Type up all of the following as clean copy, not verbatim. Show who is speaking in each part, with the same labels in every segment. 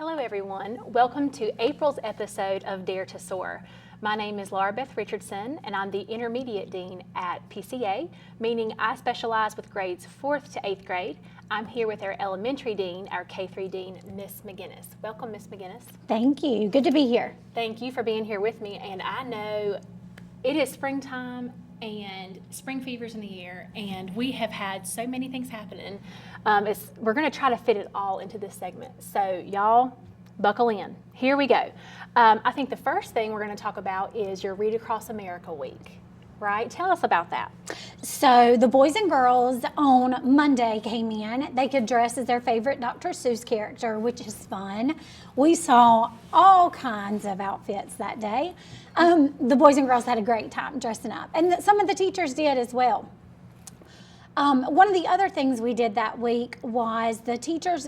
Speaker 1: Hello everyone, welcome to April's episode of Dare to Soar. My name is Laura Beth Richardson and I'm the Intermediate Dean at PCA, meaning I specialize with grades 4th to 8th grade. I'm here with our Elementary Dean, our K-3 Dean, Miss McGinnis. Welcome, Miss McGinnis.
Speaker 2: Thank you, good to be here.
Speaker 1: Thank you for being here with me, and I know it is springtime and spring fever's in the air, and we have had so many things happening. We're going to try to fit it all into this segment. So y'all, buckle in. Here we go. I think the first thing we're going to talk about is your Read Across America Week, right? Tell us about that.
Speaker 2: So the boys and girls on Monday came in. They could dress as their favorite Dr. Seuss character, which is fun. We saw all kinds of outfits that day. The boys and girls had a great time dressing up, and some of the teachers did as well. One of the other things we did that week was the teachers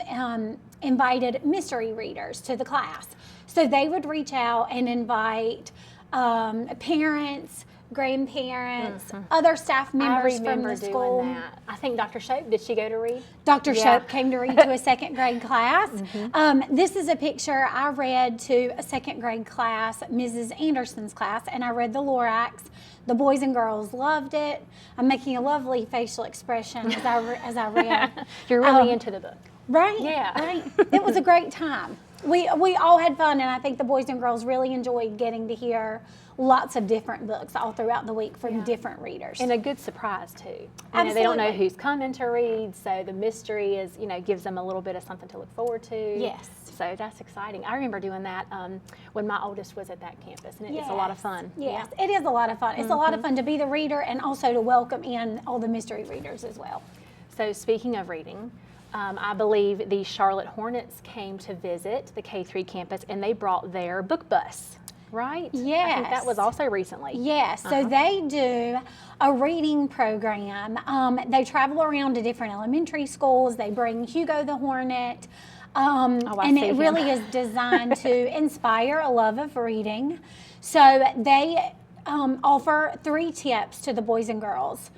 Speaker 2: invited mystery readers to the class. So they would reach out and invite parents, grandparents, other staff members from the school.
Speaker 1: Doing that. I think Dr. Shope, did she go to read?
Speaker 2: Dr. Shope came to read to a second grade class. This is a picture I read to a second grade class, Mrs. Anderson's class, and I read the Lorax. The boys and girls loved it. I'm making a lovely facial expression as I read.
Speaker 1: You're really into the book.
Speaker 2: Right?
Speaker 1: Yeah.
Speaker 2: Right. It was a great time. We all had fun, and I think the boys and girls really enjoyed getting to hear lots of different books all throughout the week from different readers.
Speaker 1: And a good surprise too.
Speaker 2: Absolutely.
Speaker 1: They don't know who's coming to read, so the mystery is, gives them a little bit of something to look forward to.
Speaker 2: Yes.
Speaker 1: So that's exciting. I remember doing that when my oldest was at that campus, and it's a lot of fun.
Speaker 2: Yes, it is a lot of fun. It's a lot of fun to be the reader and also to welcome in all the mystery readers as well.
Speaker 1: So speaking of reading, I believe the Charlotte Hornets came to visit the K-3 campus, and they brought their book bus, right?
Speaker 2: Yes.
Speaker 1: I think that was also recently.
Speaker 2: Yes, so they do a reading program. They travel around to different elementary schools. They bring Hugo the Hornet, and it really is designed to inspire a love of reading. So they offer 3 tips to the boys and girls.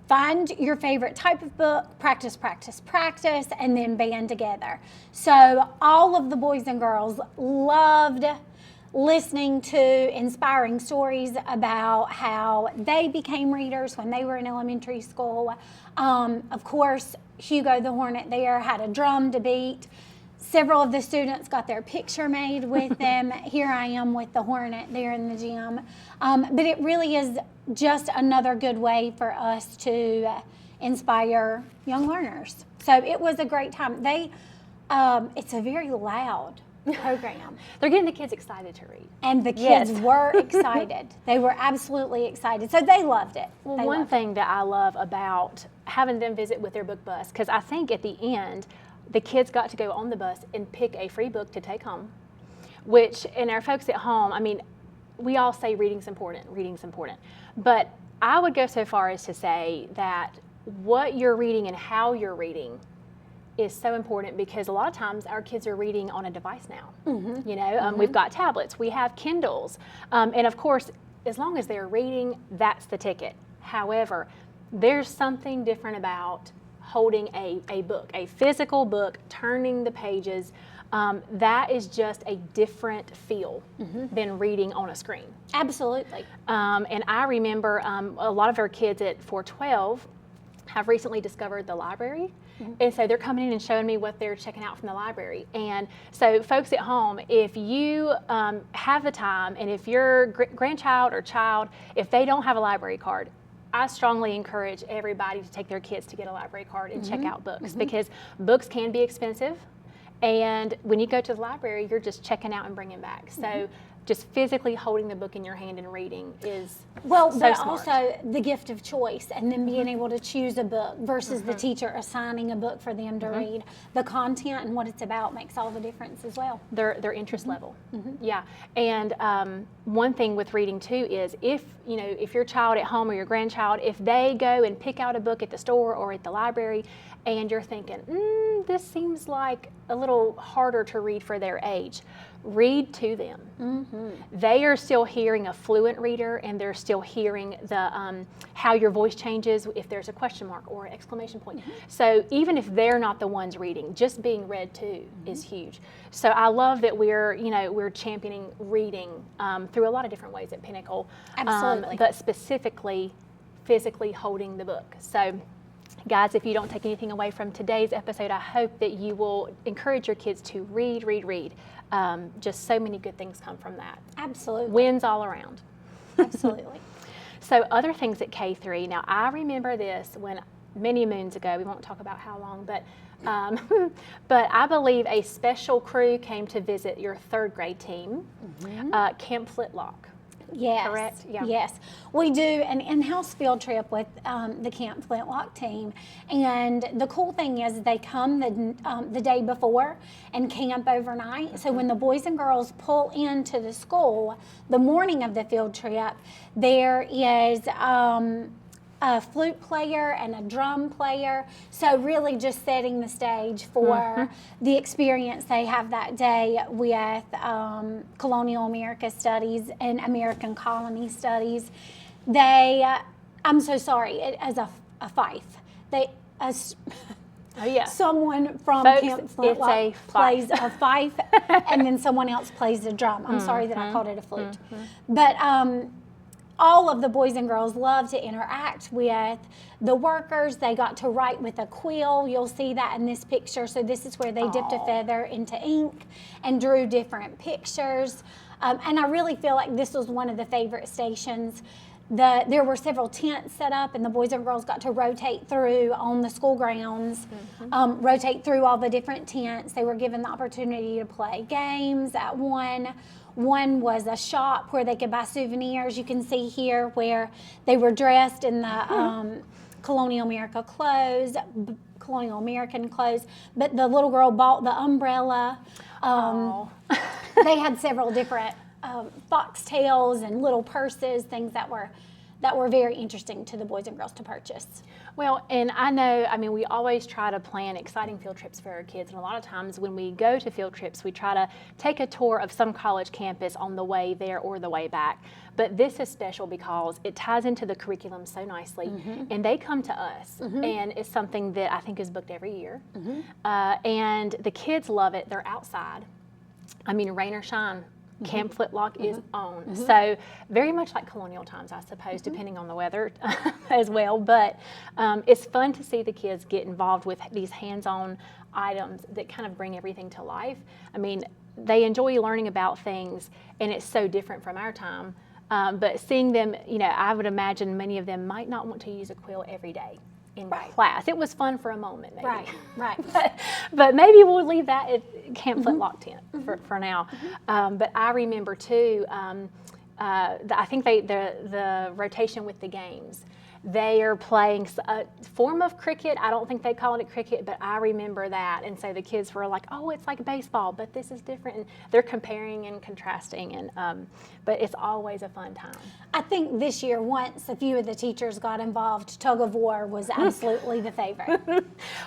Speaker 2: Find your favorite type of book, practice, practice, practice, and then band together. So all of the boys and girls loved listening to inspiring stories about how they became readers when they were in elementary school. Of course, Hugo the Hornet there had a drum to beat. Several of the students got their picture made with them. Here I am with the Hornet there in the gym. But it really is just another good way for us to inspire young learners. So it was a great time. It's a very loud program.
Speaker 1: They're getting the kids excited to read.
Speaker 2: And the kids were excited. They were absolutely excited. So they loved it.
Speaker 1: Well, one thing that I love about having them visit with their book bus, because I think at the end, the kids got to go on the bus and pick a free book to take home, which, and our folks at home, we all say reading's important, but I would go so far as to say that what you're reading and how you're reading is so important, because a lot of times our kids are reading on a device now. We've got tablets, we have Kindles, and of course, as long as they're reading, that's the ticket. However, there's something different about holding a book, a physical book, turning the pages. That is just a different feel than reading on a screen.
Speaker 2: Absolutely.
Speaker 1: And I remember a lot of our kids at 412 have recently discovered the library. And so they're coming in and showing me what they're checking out from the library. And so folks at home, if you have the time, and if your grandchild or child, if they don't have a library card, I strongly encourage everybody to take their kids to get a library card and check out books, because books can be expensive. And when you go to the library, you're just checking out and bringing back. So just physically holding the book in your hand and reading is so smart.
Speaker 2: Also the gift of choice, and then being able to choose a book versus the teacher assigning a book for them to read. The content and what it's about makes all the difference as well.
Speaker 1: Their interest level. Yeah. And one thing with reading too is if your child at home or your grandchild, if they go and pick out a book at the store or at the library and you're thinking, this seems like a little harder to read for their age, read to them. They are still hearing a fluent reader, and they're still hearing the how your voice changes if there's a question mark or an exclamation point. So even if they're not the ones reading, just being read to is huge. So I love that we're championing reading through a lot of different ways at Pinnacle.
Speaker 2: Absolutely.
Speaker 1: But specifically physically holding the book. So guys, if you don't take anything away from today's episode, I hope that you will encourage your kids to read. Just so many good things come from that.
Speaker 2: Absolutely.
Speaker 1: Wins all around.
Speaker 2: Absolutely.
Speaker 1: So other things at K3. Now, I remember this when many moons ago. We won't talk about how long, but I believe a special crew came to visit your third grade team, Camp Flintlock.
Speaker 2: Yes.
Speaker 1: Correct? Yeah.
Speaker 2: Yes. We do an in-house field trip with the Camp Flintlock team. And the cool thing is they come the day before and camp overnight. So when the boys and girls pull into the school the morning of the field trip, there is a flute player and a drum player. So really just setting the stage for the experience they have that day with colonial America studies and American colony studies. I'm so sorry, as a fife. Someone from
Speaker 1: Folks,
Speaker 2: Camp Flintlock plays a fife, and then someone else plays the drum. I'm sorry that I called it a flute. But all of the boys and girls love to interact with the workers. They got to write with a quill. You'll see that in this picture. So this is where they dipped a feather into ink and drew different pictures. And I really feel like this was one of the favorite stations. There were several tents set up, and the boys and girls got to rotate through on the school grounds, rotate through all the different tents. They were given the opportunity to play games at one. One was a shop where they could buy souvenirs. You can see here where they were dressed in the colonial American clothes, but the little girl bought the umbrella. They had several different foxtails and little purses, things that were very interesting to the boys and girls to purchase.
Speaker 1: Well, and I mean, we always try to plan exciting field trips for our kids, and a lot of times when we go to field trips, we try to take a tour of some college campus on the way there or the way back. But this is special because it ties into the curriculum so nicely, and they come to us, and it's something that I think is booked every year. And the kids love it. They're outside. I mean, rain or shine, Camp Flintlock is on. So very much like colonial times, I suppose, depending on the weather as well. But it's fun to see the kids get involved with these hands-on items that kind of bring everything to life. I mean, they enjoy learning about things, and it's so different from our time. But seeing them, I would imagine many of them might not want to use a quill every day in class. It was fun for a moment, maybe. Right. but maybe we'll leave that at Camp Flintlock tent for now. But I remember too, I think the rotation with the games. They are playing a form of cricket. I don't think they call it cricket, but I remember that. And so the kids were like, oh, it's like baseball, but this is different. And they're comparing and contrasting. And but it's always a fun time.
Speaker 2: I think this year, once a few of the teachers got involved, tug of war was absolutely the favorite.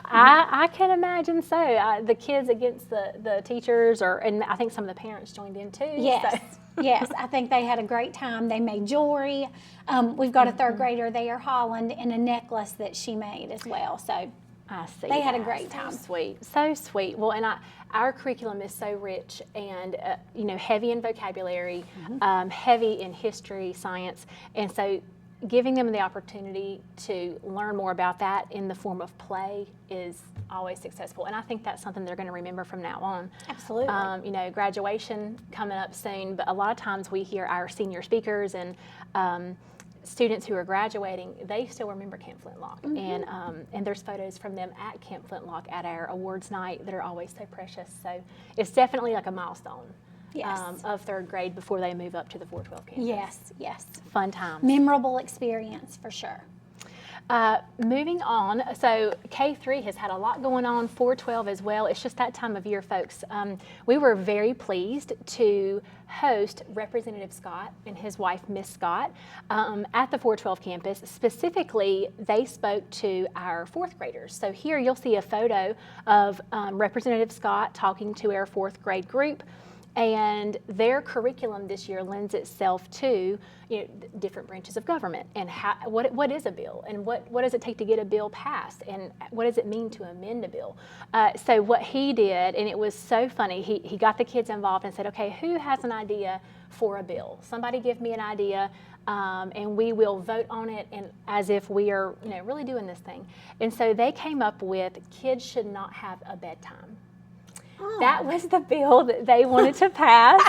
Speaker 1: I can imagine so. The kids against the teachers, and I think some of the parents joined in too.
Speaker 2: Yes.
Speaker 1: So.
Speaker 2: Yes, I think they had a great time. They made jewelry. We've got a third grader there, Holland, and a necklace that she made as well. So
Speaker 1: I see.
Speaker 2: They had a great time.
Speaker 1: So sweet. Well, and our curriculum is so rich and heavy in vocabulary, heavy in history, science, and so giving them the opportunity to learn more about that in the form of play is always successful. And I think that's something they're going to remember from now on.
Speaker 2: Absolutely.
Speaker 1: Graduation coming up soon, but a lot of times we hear our senior speakers and students who are graduating, they still remember Camp Flintlock. And there's photos from them at Camp Flintlock at our awards night that are always so precious. So it's definitely like a milestone.
Speaker 2: Yes.
Speaker 1: Of third grade before they move up to the 412 campus.
Speaker 2: Yes.
Speaker 1: Fun times.
Speaker 2: Memorable experience for sure.
Speaker 1: Moving on, so K3 has had a lot going on, 412 as well. It's just that time of year, folks. We were very pleased to host Representative Scott and his wife, Miss Scott, at the 412 campus. Specifically, they spoke to our fourth graders. So here you'll see a photo of Representative Scott talking to our fourth grade group. And their curriculum this year lends itself to different branches of government and what is a bill and what does it take to get a bill passed and what does it mean to amend a bill. So what he did, and it was so funny, he got the kids involved and said, okay, who has an idea for a bill? Somebody give me an idea. And we will vote on it and as if we are really doing this thing. And so they came up with kids should not have a bedtime. That was the bill that they wanted to pass.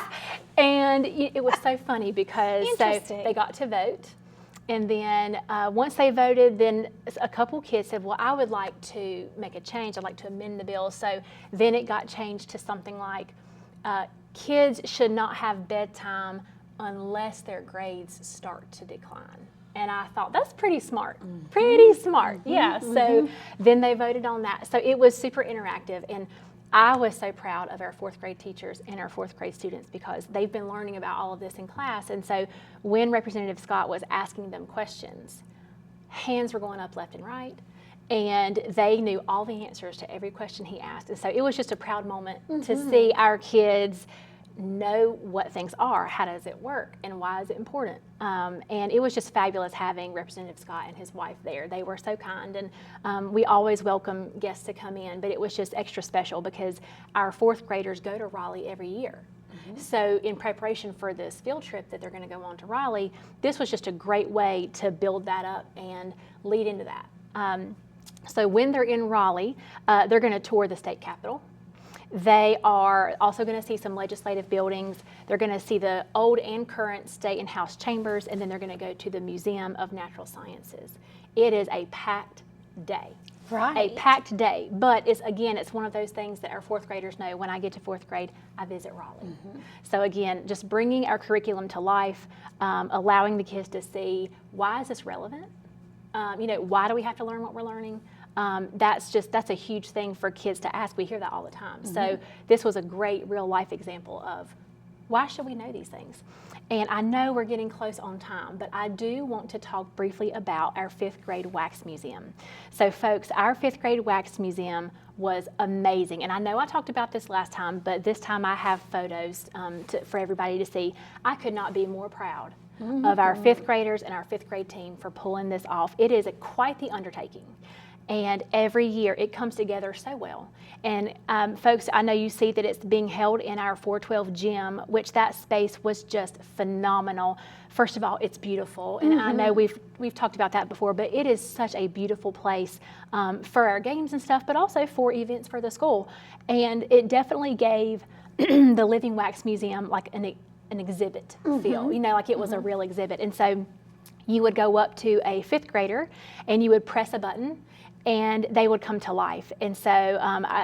Speaker 1: And it was so funny because so they got to vote. And then once they voted, then a couple kids said, well, I would like to make a change. I'd like to amend the bill. So then it got changed to something like kids should not have bedtime unless their grades start to decline. And I thought, that's pretty smart, pretty smart. Yeah, so then they voted on that. So it was super interactive. And I was so proud of our fourth grade teachers and our fourth grade students because they've been learning about all of this in class. And so when Representative Scott was asking them questions, hands were going up left and right. And they knew all the answers to every question he asked. And so it was just a proud moment to see our kids know what things are, how does it work, and why is it important. And it was just fabulous having Representative Scott and his wife there. They were so kind, and we always welcome guests to come in, but it was just extra special because our fourth graders go to Raleigh every year. So in preparation for this field trip that they're going to go on to Raleigh, this was just a great way to build that up and lead into that. So when they're in Raleigh, they're going to tour the state capitol. They are also going to see some legislative buildings. They're going to see the old and current state and house chambers, and then they're going to go to the Museum of Natural Sciences. It is a packed day.
Speaker 2: Right.
Speaker 1: A packed day, but it's one of those things that our fourth graders know. When I get to fourth grade, I visit Raleigh. So again, just bringing our curriculum to life, allowing the kids to see why is this relevant? Why do we have to learn what we're learning? That's a huge thing for kids to ask. We hear that all the time. So this was a great real life example of why should we know these things? And I know we're getting close on time, but I do want to talk briefly about our fifth grade wax museum. So folks, our fifth grade wax museum was amazing. And I know I talked about this last time, but this time I have photos for everybody to see. I could not be more proud of our fifth graders and our fifth grade team for pulling this off. It is quite the undertaking. And every year it comes together so well. And folks, I know you see that it's being held in our 412 gym, which that space was just phenomenal. First of all, it's beautiful. And I know we've talked about that before, but it is such a beautiful place for our games and stuff, but also for events for the school. And it definitely gave the Living Wax Museum like an exhibit feel, like it was a real exhibit. And so you would go up to a fifth grader and you would press a button and they would come to life. And so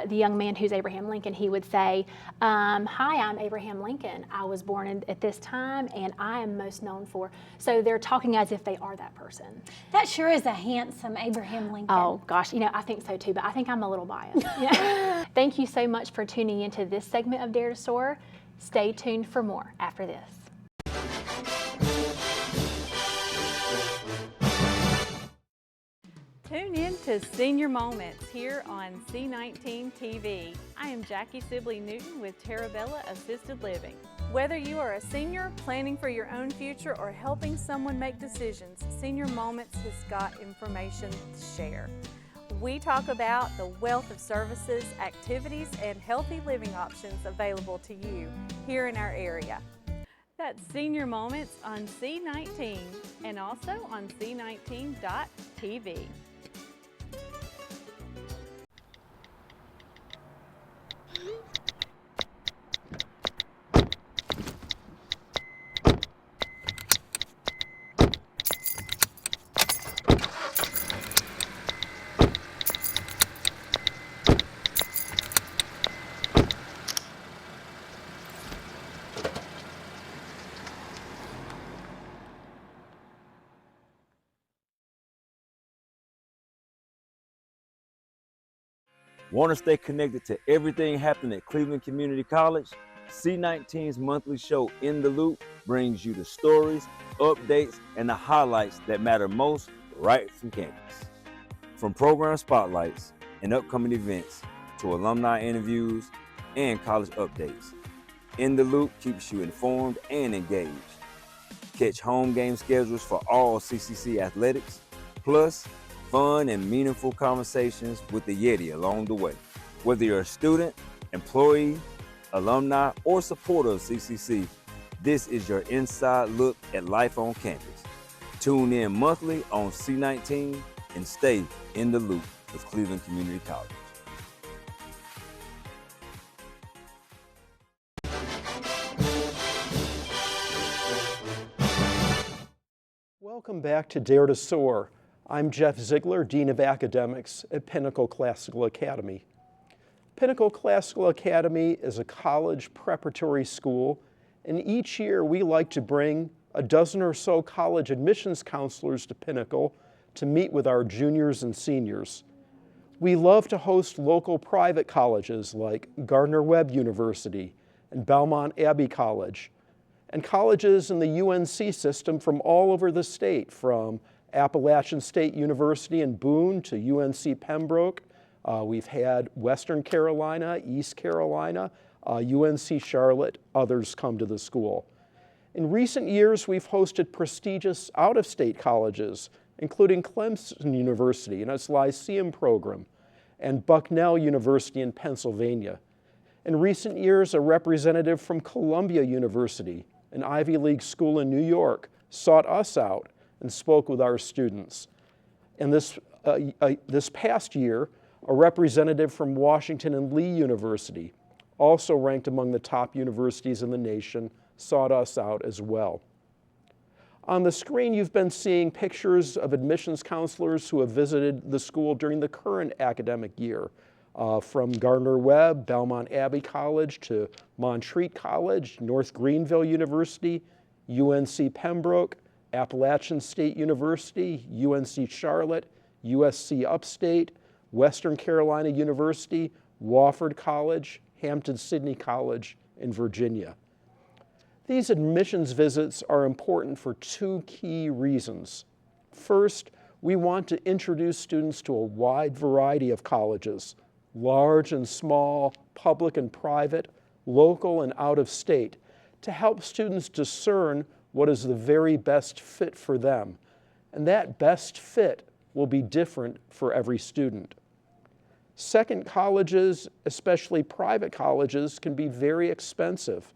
Speaker 1: the young man who's Abraham Lincoln, he would say, hi, I'm Abraham Lincoln. I was born at this time and I am most known for. So they're talking as if they are that person.
Speaker 2: That sure is a handsome Abraham Lincoln.
Speaker 1: Oh gosh, I think so too, but I think I'm a little biased. Thank you so much for tuning into this segment of Dare to Soar. Stay tuned for more after this.
Speaker 3: Tune in to Senior Moments here on C19 TV. I am Jackie Sibley Newton with Terabella Assisted Living. Whether you are a senior planning for your own future or helping someone make decisions, Senior Moments has got information to share. We talk about the wealth of services, activities, and healthy living options available to you here in our area. That's Senior Moments on C19 and also on C19.tv.
Speaker 4: Want to stay connected to everything happening at Cleveland Community College? C19's monthly show, In the Loop, brings you the stories, updates, and the highlights that matter most right from campus. From program spotlights and upcoming events to alumni interviews and college updates, In the Loop keeps you informed and engaged. Catch home game schedules for all CCC athletics, plus fun and meaningful conversations with the Yeti along the way. Whether you're a student, employee, alumni, or supporter of CCC, this is your inside look at life on campus. Tune in monthly on C19 and stay in the loop with Cleveland Community College.
Speaker 5: Welcome back to Dare to Soar. I'm Jeff Ziegler, Dean of Academics at Pinnacle Classical Academy. Pinnacle Classical Academy is a college preparatory school, and each year we like to bring a dozen or so college admissions counselors to Pinnacle to meet with our juniors and seniors. We love to host local private colleges like Gardner-Webb University and Belmont Abbey College, and colleges in the UNC system from all over the state, from Appalachian State University in Boone to UNC Pembroke. We've had Western Carolina, East Carolina, UNC Charlotte, others come to the school. In recent years, we've hosted prestigious out-of-state colleges, including Clemson University and its Lyceum program, and Bucknell University in Pennsylvania. In recent years, a representative from Columbia University, an Ivy League school in New York, sought us out and spoke with our students. And this past year, a representative from Washington and Lee University, also ranked among the top universities in the nation, sought us out as well. On the screen, you've been seeing pictures of admissions counselors who have visited the school during the current academic year, from Gardner-Webb, Belmont Abbey College to Montreat College, North Greenville University, UNC Pembroke, Appalachian State University, UNC Charlotte, USC Upstate, Western Carolina University, Wofford College, Hampton-Sydney College, and Virginia. These admissions visits are important for two key reasons. First, we want to introduce students to a wide variety of colleges, large and small, public and private, local and out of state, to help students discern what is the very best fit for them. And that best fit will be different for every student. Second, colleges, especially private colleges, can be very expensive,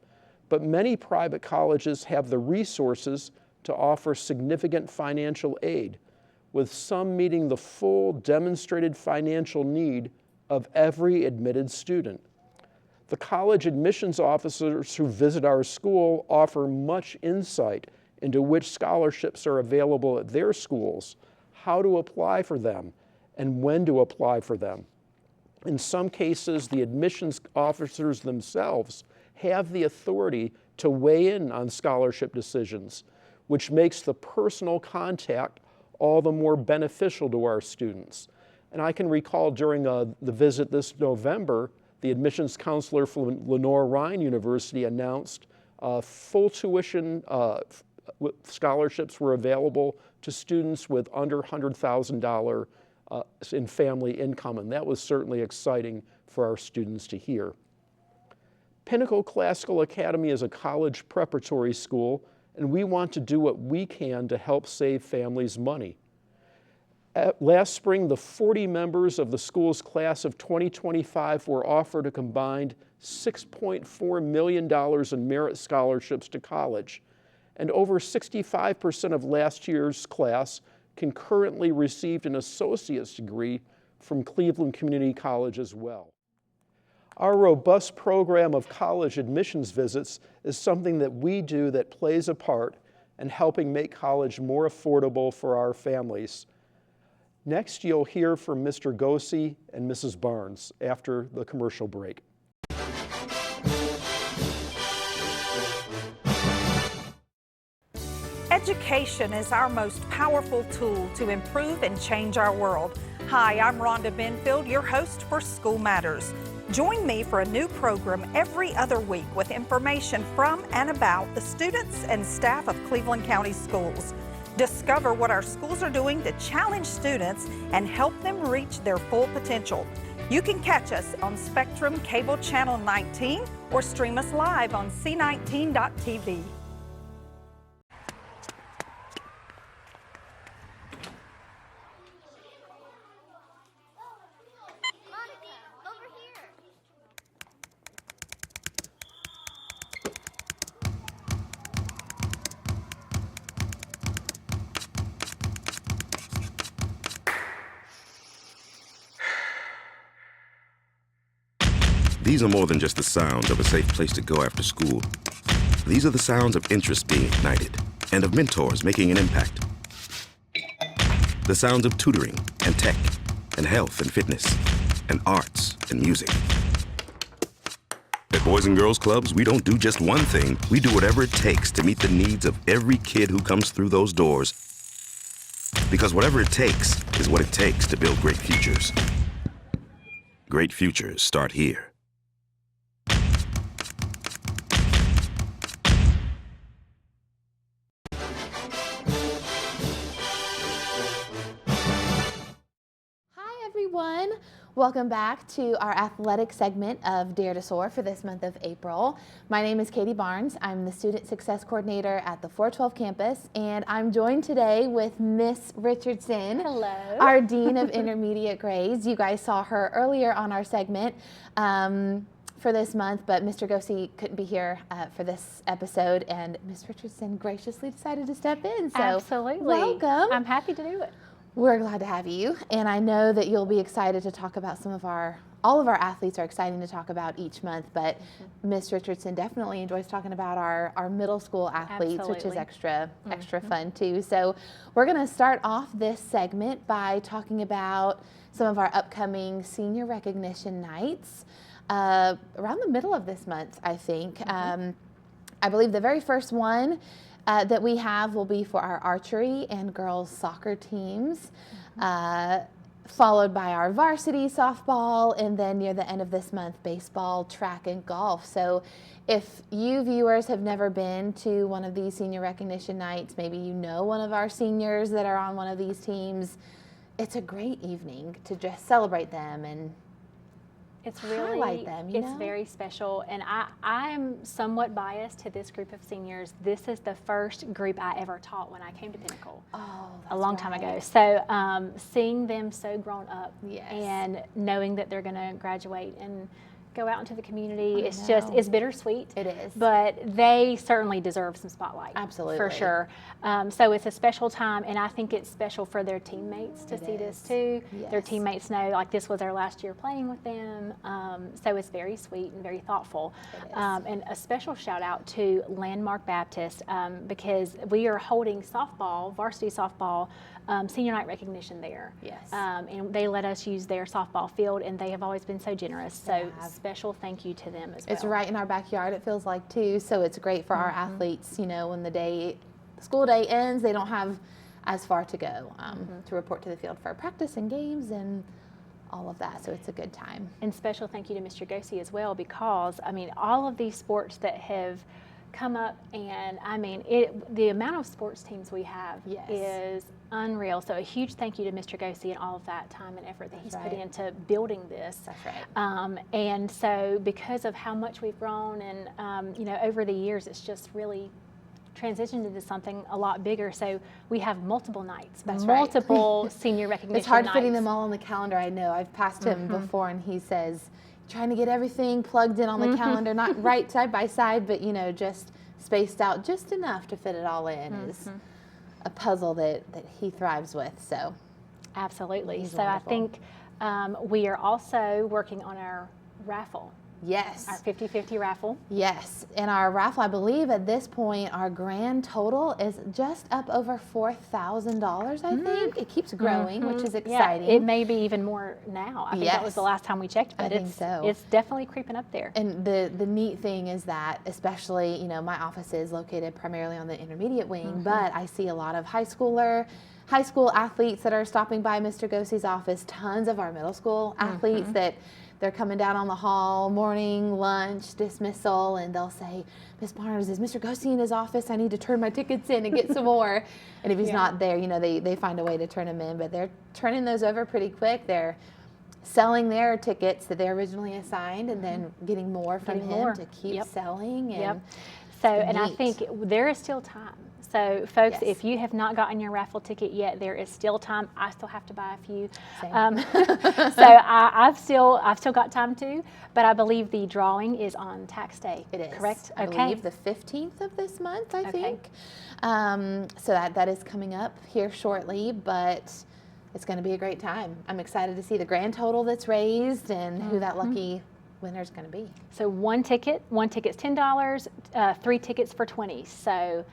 Speaker 5: but many private colleges have the resources to offer significant financial aid, with some meeting the full demonstrated financial need of every admitted student. The college admissions officers who visit our school offer much insight into which scholarships are available at their schools, how to apply for them, and when to apply for them. In some cases, the admissions officers themselves have the authority to weigh in on scholarship decisions, which makes the personal contact all the more beneficial to our students. And I can recall during the visit this November, the admissions counselor from Lenore-Rhine University announced full tuition scholarships were available to students with under $100,000 in family income, and that was certainly exciting for our students to hear. Pinnacle Classical Academy is a college preparatory school, and we want to do what we can to help save families money. Last spring, the 40 members of the school's class of 2025 were offered a combined $6.4 million in merit scholarships to college, and over 65% of last year's class concurrently received an associate's degree from Cleveland Community College as well. Our robust program of college admissions visits is something that we do that plays a part in helping make college more affordable for our families. Next, you'll hear from Mr. Gosey and Mrs. Barnes after the commercial break.
Speaker 6: Education is our most powerful tool to improve and change our world. Hi, I'm Rhonda Benfield, your host for School Matters. Join me for a new program every other week with information from and about the students and staff of Cleveland County Schools. Discover what our schools are doing to challenge students and help them reach their full potential. You can catch us on Spectrum Cable Channel 19 or stream us live on c19.tv.
Speaker 7: These are more than just the sounds of a safe place to go after school. These are the sounds of interest being ignited and of mentors making an impact. The sounds of tutoring and tech and health and fitness and arts and music. At Boys and Girls Clubs, we don't do just one thing. We do whatever it takes to meet the needs of every kid who comes through those doors. Because whatever it takes is what it takes to build great futures. Great futures start here.
Speaker 8: Everyone, welcome back to our athletic segment of Dare to Soar for this month of April. My name is Katie Barnes. I'm the Student Success Coordinator at the 412 campus, and I'm joined today with Miss Richardson.
Speaker 1: Hello.
Speaker 8: Our Dean of Intermediate Grades. You guys saw her earlier on our segment for this month, but Mr. Gosey couldn't be here for this episode, and Miss Richardson graciously decided to step in. So
Speaker 1: Absolutely.
Speaker 8: welcome.
Speaker 1: I'm happy to do it.
Speaker 8: We're glad to have you, and I know that you'll be excited to talk about all of our athletes are exciting to talk about each month, but Miss Richardson definitely enjoys talking about our middle school athletes, which is extra fun too. So we're gonna start off this segment by talking about some of our upcoming senior recognition nights around the middle of this month, I think. I believe the very first one that we have will be for our archery and girls soccer teams, followed by our varsity softball, and then near the end of this month, baseball, track, and golf. So if you viewers have never been to one of these senior recognition nights, maybe you know one of our seniors that are on one of these teams, it's a great evening to just celebrate them and
Speaker 1: It's really,
Speaker 8: highlight them, you know?
Speaker 1: very special, and I'm somewhat biased to this group of seniors. This is the first group I ever taught when I came to Pinnacle a long time ago. So seeing them so grown up and knowing that they're going to graduate and go out into the community, it's bittersweet.
Speaker 8: It is.
Speaker 1: But they certainly deserve some spotlight.
Speaker 8: Absolutely.
Speaker 1: For sure. So it's a special time, and I think it's special for their teammates to see this too.
Speaker 8: Yes.
Speaker 1: Their teammates know, like, this was their last year playing with them. So it's very sweet and very thoughtful. And a special shout out to Landmark Baptist because we are holding softball, varsity softball, senior night recognition there.
Speaker 8: Yes.
Speaker 1: And they let us use their softball field, and they have always been so generous. So special thank you to them as well.
Speaker 8: It's right in our backyard, it feels like, too. So it's great for our athletes, you know, when the school day ends, they don't have as far to go to report to the field for practice and games and all of that. So it's a good time.
Speaker 1: And special thank you to Mr. Gosey as well, because, I mean, all of these sports that have come up, and I mean, the amount of sports teams we have is unreal. So a huge thank you to Mr. Gosey and all of that time and effort that he's put into building this.
Speaker 8: That's right.
Speaker 1: And so because of how much we've grown and, you know, over the years, it's just really transitioned into something a lot bigger. So we have multiple nights, multiple senior recognition
Speaker 8: It's hard
Speaker 1: nights.
Speaker 8: fitting them all on the calendar, I know. I've passed him before, and he says, trying to get everything plugged in on the calendar, not right side by side, but, you know, just spaced out just enough to fit it all in is a puzzle that he thrives with. So
Speaker 1: absolutely.
Speaker 8: He's
Speaker 1: so
Speaker 8: wonderful.
Speaker 1: I think we are also working on our raffle
Speaker 8: Yes.
Speaker 1: Our 50-50 raffle.
Speaker 8: Yes, and our raffle, I believe at this point, our grand total is just up over $4,000, I think. It keeps growing, which is exciting.
Speaker 1: Yeah, it may be even more now. I think that was the last time we checked, but it's definitely creeping up there.
Speaker 8: And the neat thing is that, especially, you know, my office is located primarily on the intermediate wing, but I see a lot of high school athletes that are stopping by Mr. Gosey's office, tons of our middle school athletes that they're coming down on the hall, morning, lunch, dismissal, and they'll say, Miss Barnes, is Mr. Gosey in his office? I need to turn my tickets in and get some more. And if he's not there, you know, they find a way to turn them in, but they're turning those over pretty quick. They're selling their tickets that they originally assigned and then getting more from him to keep selling. And
Speaker 1: so, and I think there is still time. So, folks, if you have not gotten your raffle ticket yet, there is still time. I still have to buy a few. So I've still got time too, but I believe the drawing is on tax day.
Speaker 8: It is.
Speaker 1: Correct?
Speaker 8: I believe the 15th of this month, I think. So that is coming up here shortly, but it's going to be a great time. I'm excited to see the grand total that's raised and who that lucky winner's going to be.
Speaker 1: So one ticket's $10, 3 tickets for $20. So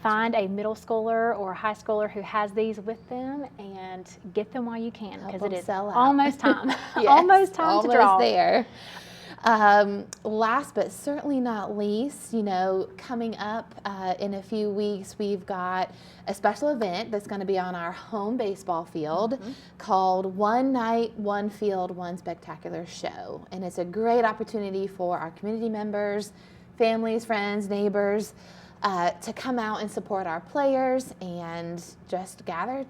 Speaker 1: find a middle schooler or a high schooler who has these with them and get them while you can, because it is almost time. Almost time to draw.
Speaker 8: Almost there. Last but certainly not least, you know, coming up in a few weeks, we've got a special event that's going to be on our home baseball field called One Night, One Field, One Spectacular Show. And it's a great opportunity for our community members, families, friends, neighbors, to come out and support our players and just gather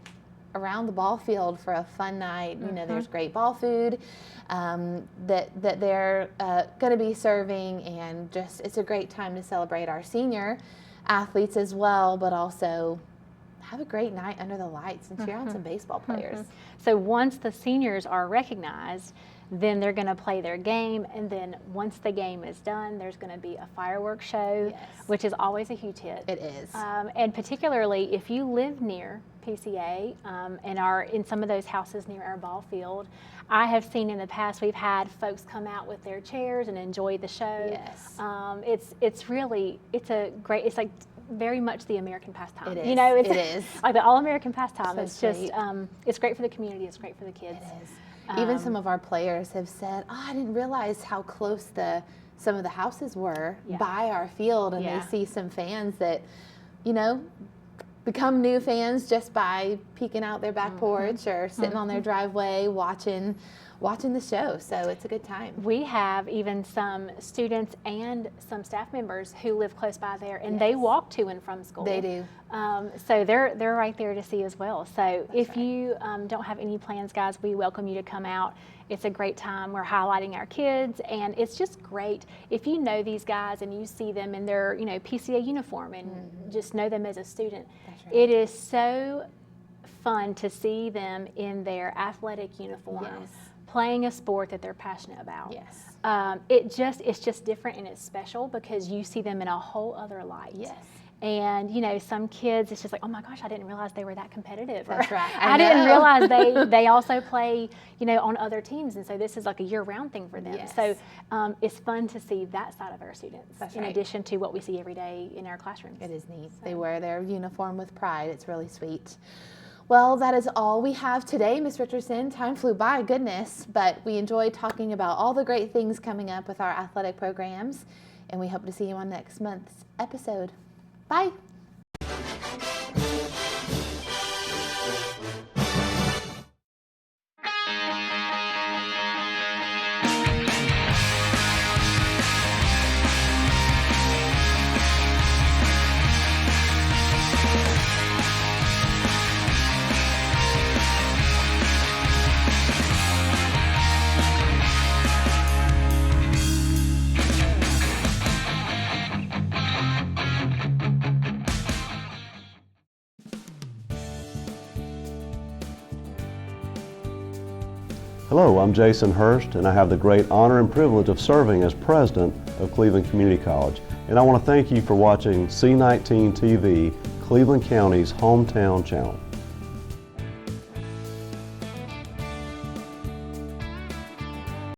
Speaker 8: around the ball field for a fun night. You know, there's great ball food that they're going to be serving, and just it's a great time to celebrate our senior athletes as well, but also have a great night under the lights and cheer on some baseball players.
Speaker 1: So once the seniors are recognized, then they're going to play their game, and then once the game is done, there's going to be a fireworks show, which is always a huge hit.
Speaker 8: It is.
Speaker 1: And particularly if you live near PCA and are in some of those houses near our ball field, I have seen in the past we've had folks come out with their chairs and enjoy the show. It's like very much the American pastime.
Speaker 8: It is.
Speaker 1: You know,
Speaker 8: it is
Speaker 1: like the all-American pastime.
Speaker 8: So
Speaker 1: it's just it's great for the community. It's great for the kids.
Speaker 8: It is. Even some of our players have said, "Oh, I didn't realize how close some of the houses were by our field," and they see some fans that, you know, become new fans just by peeking out their back porch or sitting on their driveway watching the show. So it's a good time.
Speaker 1: We have even some students and some staff members who live close by there, and they walk to and from school.
Speaker 8: They do.
Speaker 1: So they're right there to see as well. So if you don't have any plans, guys, we welcome you to come out. It's a great time. We're highlighting our kids, and it's just great. If you know these guys and you see them in their, you know, PCA uniform and just know them as a student, it is so fun to see them in their athletic uniform, playing a sport that they're passionate about. It's just different, and it's special because you see them in a whole other light. And, you know, some kids, it's just like, oh my gosh, I didn't realize they were that competitive.
Speaker 8: That's right.
Speaker 1: I didn't realize they also play, you know, on other teams. And so this is like a year-round thing for them. So it's fun to see that side of our students in addition to what we see every day in our classrooms.
Speaker 8: It is neat. They wear their uniform with pride. It's really sweet. Well, that is all we have today, Ms. Richardson. Time flew by, goodness, but we enjoyed talking about all the great things coming up with our athletic programs, and we hope to see you on next month's episode. Bye.
Speaker 9: Hello, I'm Jason Hurst, and I have the great honor and privilege of serving as president of Cleveland Community College. And I want to thank you for watching C19 TV, Cleveland County's hometown channel.